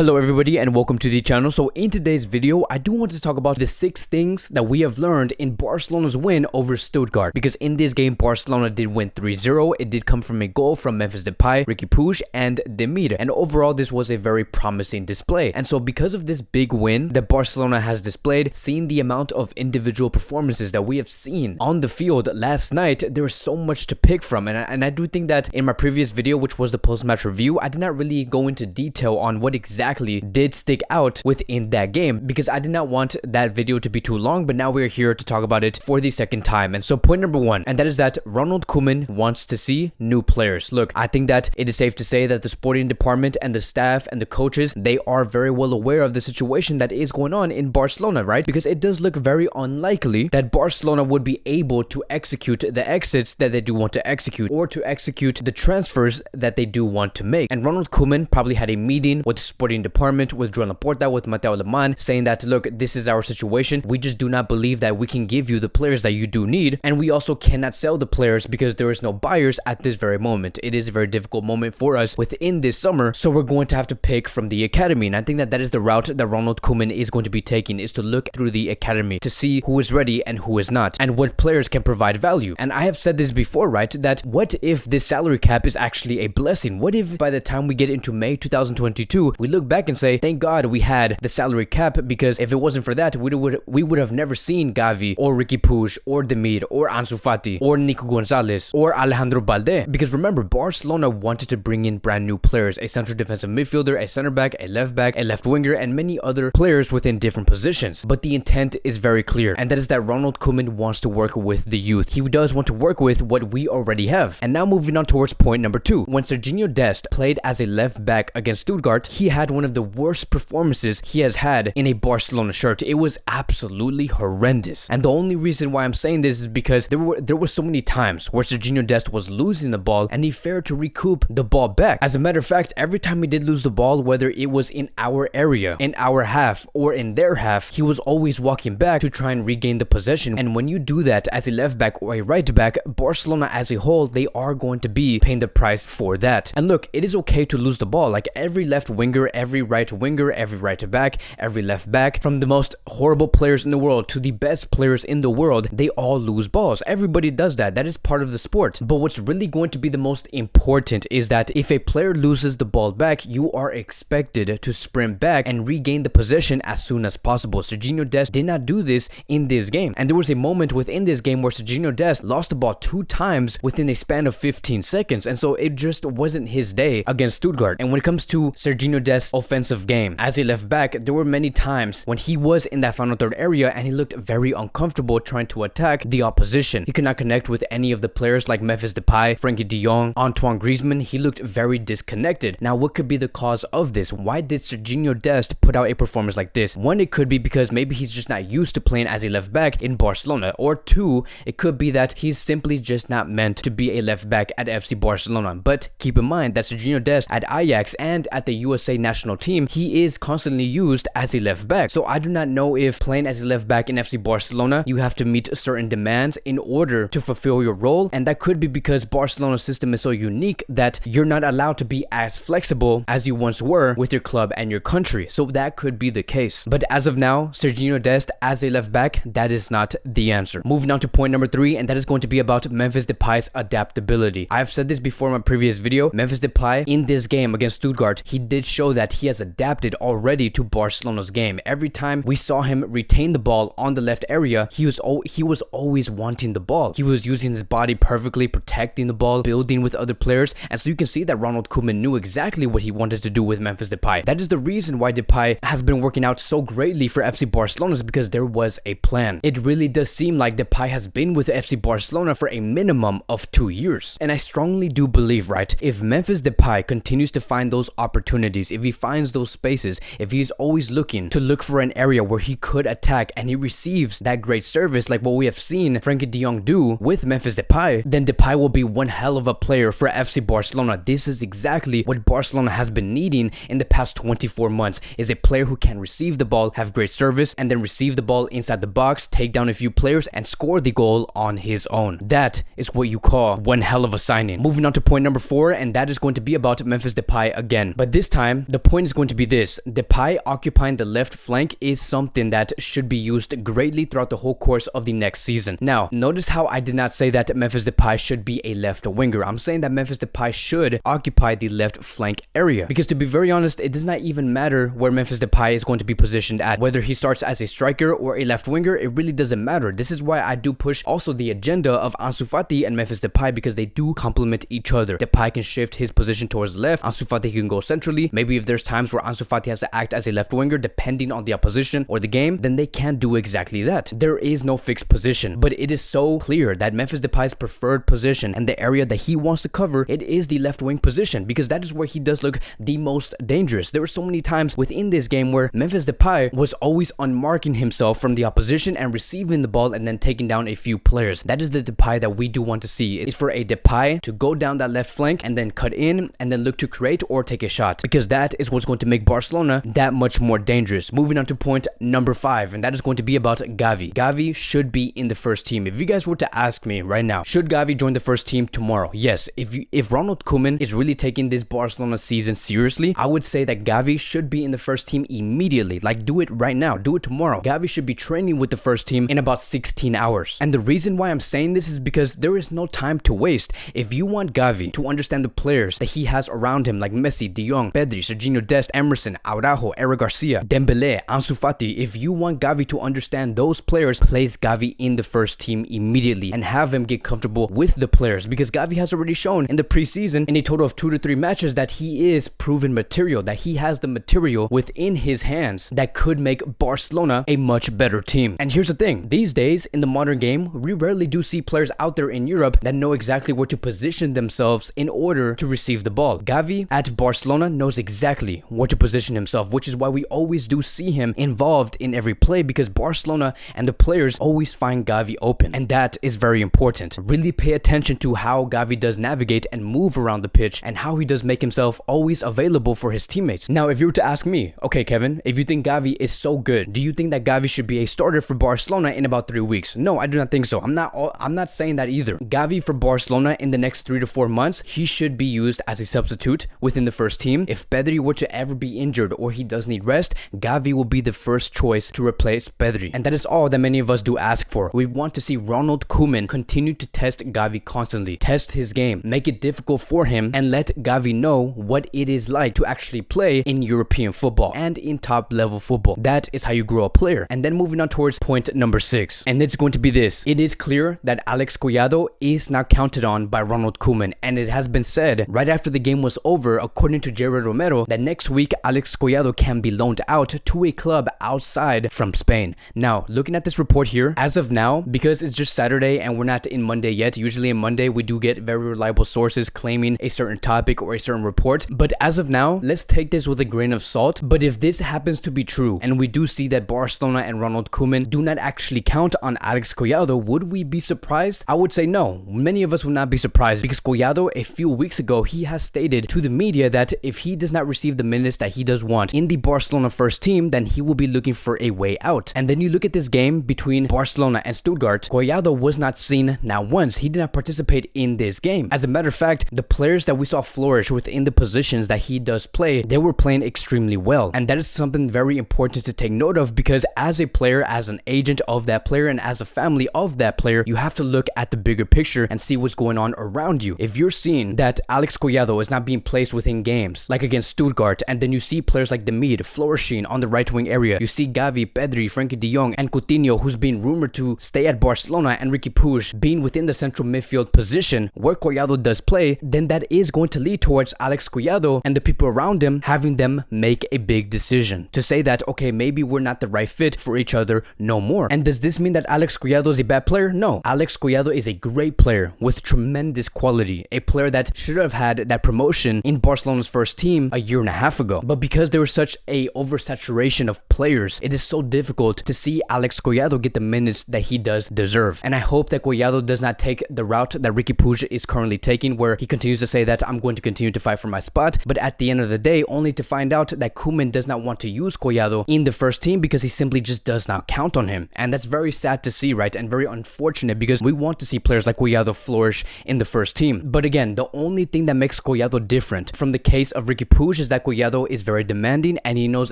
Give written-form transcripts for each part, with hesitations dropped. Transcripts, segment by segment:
Hello everybody and welcome to the channel. So in today's video, I do want to talk about the 6 things that we have learned in Barcelona's win over Stuttgart. Because in this game, Barcelona did win 3-0. It did come from a goal from Memphis Depay, Riqui Puig, and Demir. And overall, this was a very promising display. And so because of this big win that Barcelona has displayed, seeing the amount of individual performances that we have seen on the field last night, there is so much to pick from. And I do think that in my previous video, which was the post-match review, I did not really go into detail on what exactly did stick out within that game because I did not want that video to be too long, but now we're here to talk about it for the second time. And so point number 1, and that is that Ronald Koeman wants to see new players. Look, I think that it is safe to say that the sporting department and the staff and the coaches, they are very well aware of the situation that is going on in Barcelona, right? Because it does look very unlikely that Barcelona would be able to execute the exits that they do want to execute or to execute the transfers that they do want to make. And Ronald Koeman probably had a meeting with the sporting department, with Joan Laporta, with Mateu Alemán, saying that, look, this is our situation. We just do not believe that we can give you the players that you do need. And we also cannot sell the players because there is no buyers at this very moment. It is a very difficult moment for us within this summer. So we're going to have to pick from the academy. And I think that that is the route that Ronald Koeman is going to be taking, is to look through the academy to see who is ready and who is not, and what players can provide value. And I have said this before, right? That what if this salary cap is actually a blessing? What if by the time we get into May 2022, we look back and say, thank God we had the salary cap, because if it wasn't for that, we would have never seen Gavi or Riqui Puig or Demir or Ansu Fati or Nico Gonzalez or Alejandro Balde. Because remember, Barcelona wanted to bring in brand new players, a central defensive midfielder, a center back, a left winger, and many other players within different positions. But the intent is very clear, and that is that Ronald Koeman wants to work with the youth. He does want to work with what we already have. And now moving on towards point number 2. When Serginho Dest played as a left back against Stuttgart, he had one of the worst performances he has had in a Barcelona shirt. It was absolutely horrendous. And the only reason why I'm saying this is because there were so many times where Serginho Dest was losing the ball and he failed to recoup the ball back. As a matter of fact, every time he did lose the ball, whether it was in our area, in our half, or in their half, he was always walking back to try and regain the possession. And when you do that as a left back or a right back, Barcelona as a whole, they are going to be paying the price for that. And look, it is okay to lose the ball. Like every left winger, every right winger, every right back, every left back, from the most horrible players in the world to the best players in the world, they all lose balls. Everybody does that. That is part of the sport. But what's really going to be the most important is that if a player loses the ball back, you are expected to sprint back and regain the possession as soon as possible. Serginho Dest did not do this in this game. And there was a moment within this game where Serginho Dest lost the ball 2 times within a span of 15 seconds. And so it just wasn't his day against Stuttgart. And when it comes to Serginho Dest's offensive game as a left back, there were many times when he was in that final third area and he looked very uncomfortable trying to attack the opposition. He could not connect with any of the players like Memphis Depay, Frenkie de Jong, Antoine Griezmann. He looked very disconnected. Now, what could be the cause of this? Why did Serginho Dest put out a performance like this? 1, it could be because maybe he's just not used to playing as a left back in Barcelona. Or 2, it could be that he's simply just not meant to be a left back at FC Barcelona. But keep in mind that Serginho Dest at Ajax and at the USA national team, he is constantly used as a left back. So I do not know if playing as a left back in FC Barcelona, you have to meet certain demands in order to fulfill your role. And that could be because Barcelona's system is so unique that you're not allowed to be as flexible as you once were with your club and your country. So that could be the case. But as of now, Serginho Dest as a left back, that is not the answer. Moving on to point number 3, and that is going to be about Memphis Depay's adaptability. I've said this before in my previous video. Memphis Depay in this game against Stuttgart, he did show that he has adapted already to Barcelona's game. Every time we saw him retain the ball on the left area, he was always wanting the ball. He was using his body perfectly, protecting the ball, building with other players. And so you can see that Ronald Koeman knew exactly what he wanted to do with Memphis Depay. That is the reason why Depay has been working out so greatly for FC Barcelona, is because there was a plan. It really does seem like Depay has been with FC Barcelona for a minimum of 2 years. And I strongly do believe, right, if Memphis Depay continues to find those opportunities, if he finds those spaces, if he's always looking for an area where he could attack and he receives that great service like what we have seen Frenkie de Jong do with Memphis Depay, then Depay will be one hell of a player for FC Barcelona. This is exactly what Barcelona has been needing in the past 24 months, is a player who can receive the ball, have great service, and then receive the ball inside the box, take down a few players, and score the goal on his own. That is what you call one hell of a signing. Moving on to point number 4, and that is going to be about Memphis Depay again. But this time, the point is going to be this: Depay occupying the left flank is something that should be used greatly throughout the whole course of the next season. Now, notice how I did not say that Memphis Depay should be a left winger. I'm saying that Memphis Depay should occupy the left flank area, because to be very honest, it does not even matter where Memphis Depay is going to be positioned at. Whether he starts as a striker or a left winger, it really doesn't matter. This is why I do push also the agenda of Ansu Fati and Memphis Depay, because they do complement each other. Depay can shift his position towards the left, Ansu Fati can go centrally. Maybe if there's times where Ansu Fati has to act as a left winger depending on the opposition or the game, then they can do exactly that. There is no fixed position, but it is so clear that Memphis Depay's preferred position and the area that he wants to cover, it is the left wing position, because that is where he does look the most dangerous. There were so many times within this game where Memphis Depay was always unmarking himself from the opposition and receiving the ball and then taking down a few players. That is the Depay that we do want to see. It's for a Depay to go down that left flank and then cut in and then look to create or take a shot, because that is what's going to make Barcelona that much more dangerous. Moving on to point number 5, and that is going to be about Gavi. Gavi should be in the first team. If you guys were to ask me right now, should Gavi join the first team tomorrow? Yes. If Ronald Koeman is really taking this Barcelona season seriously, I would say that Gavi should be in the first team immediately. Like, do it right now. Do it tomorrow. Gavi should be training with the first team in about 16 hours. And the reason why I'm saying this is because there is no time to waste. If you want Gavi to understand the players that he has around him, like Messi, De Jong, Pedri, Serginho Dest, Emerson, Araujo, Eric Garcia, Dembele, Ansu Fati, if you want Gavi to understand those players, place Gavi in the first team immediately and have him get comfortable with the players, because Gavi has already shown in the preseason in a total of 2 to 3 matches that he is proven material, that he has the material within his hands that could make Barcelona a much better team. And here's the thing, these days in the modern game, we rarely do see players out there in Europe that know exactly where to position themselves in order to receive the ball. Gavi at Barcelona knows exactly where to position himself, which is why we always do see him involved in every play, because Barcelona and the players always find Gavi open, and that is very important. Really pay attention to how Gavi does navigate and move around the pitch, and how he does make himself always available for his teammates. Now, if you were to ask me, okay Kevin, if you think Gavi is so good, do you think that Gavi should be a starter for Barcelona in about 3 weeks? No, I do not think so. I'm not saying that either. Gavi for Barcelona in the next 3 to 4 months, he should be used as a substitute within the first team. If Pedri were to ever be injured or he does need rest, Gavi will be the first choice to replace Pedri. And that is all that many of us do ask for. We want to see Ronald Koeman continue to test Gavi constantly, test his game, make it difficult for him, and let Gavi know what it is like to actually play in European football and in top level football. That is how you grow a player. And then moving on towards point number 6, and it's going to be this: it is clear that Alex Collado is not counted on by Ronald Koeman, and it has been said right after the game was over, according to Gerard Romero, that next week Alex Collado can be loaned out to a club outside from Spain. Now, looking at this report here, as of now, because it's just Saturday and we're not in Monday yet, usually in Monday we do get very reliable sources claiming a certain topic or a certain report, but as of now, let's take this with a grain of salt. But if this happens to be true, and we do see that Barcelona and Ronald Koeman do not actually count on Alex Collado, would we be surprised? I would say no. Many of us would not be surprised, because Collado, a few weeks ago, he has stated to the media that if he does not receive the minutes that he does want in the Barcelona first team, then he will be looking for a way out. And then you look at this game between Barcelona and Stuttgart, Collado was not seen not once. He did not participate in this game. As a matter of fact, the players that we saw flourish within the positions that he does play, they were playing extremely well. And that is something very important to take note of, because as a player, as an agent of that player, and as a family of that player, you have to look at the bigger picture and see what's going on around you. If you're seeing that Alex Collado is not being placed within games, like against Stuttgart, and then you see players like Demir flourishing on the right wing area, you see Gavi, Pedri, Frenkie de Jong, and Coutinho, who's been rumored to stay at Barcelona, and Riqui Puig being within the central midfield position where Collado does play, then that is going to lead towards Alex Collado and the people around him having them make a big decision to say that, okay, maybe we're not the right fit for each other no more. And does this mean that Alex Collado is a bad player? No. Alex Collado is a great player with tremendous quality, a player that should have had that promotion in Barcelona's first team a year and a half ago. But because there was such a oversaturation of players, it is so difficult to see Alex Collado get the minutes that he does deserve. And I hope that Collado does not take the route that Riqui Puig is currently taking, where he continues to say that I'm going to continue to fight for my spot, but at the end of the day, only to find out that Koeman does not want to use Collado in the first team because he simply just does not count on him. And that's very sad to see, right? And very unfortunate, because we want to see players like Collado flourish in the first team. But again, the only thing that makes Collado different from the case of Riqui Puig is that Collado is very demanding and he knows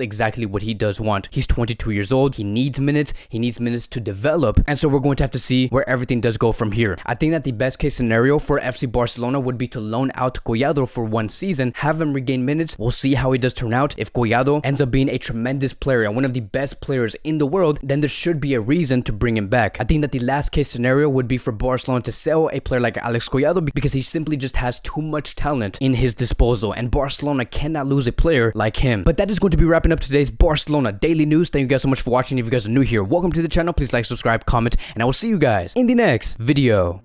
exactly what he does want. He's 22 years old. He needs minutes to develop. And so we're going to have to see where everything does go from here. I think that the best case scenario for FC Barcelona would be to loan out Collado for 1 season, have him regain minutes. We'll see how he does turn out. If Collado ends up being a tremendous player and one of the best players in the world, then there should be a reason to bring him back. I think that the last case scenario would be for Barcelona to sell a player like Alex Collado because he simply just has too much talent in his disposal and Barcelona cannot lose a player like him. But that is going to be wrapping up today's Barcelona Daily News. Thank you guys so much for watching. If you guys are new here, welcome to the channel. Please like, subscribe, comment, and I will see you guys in the next video.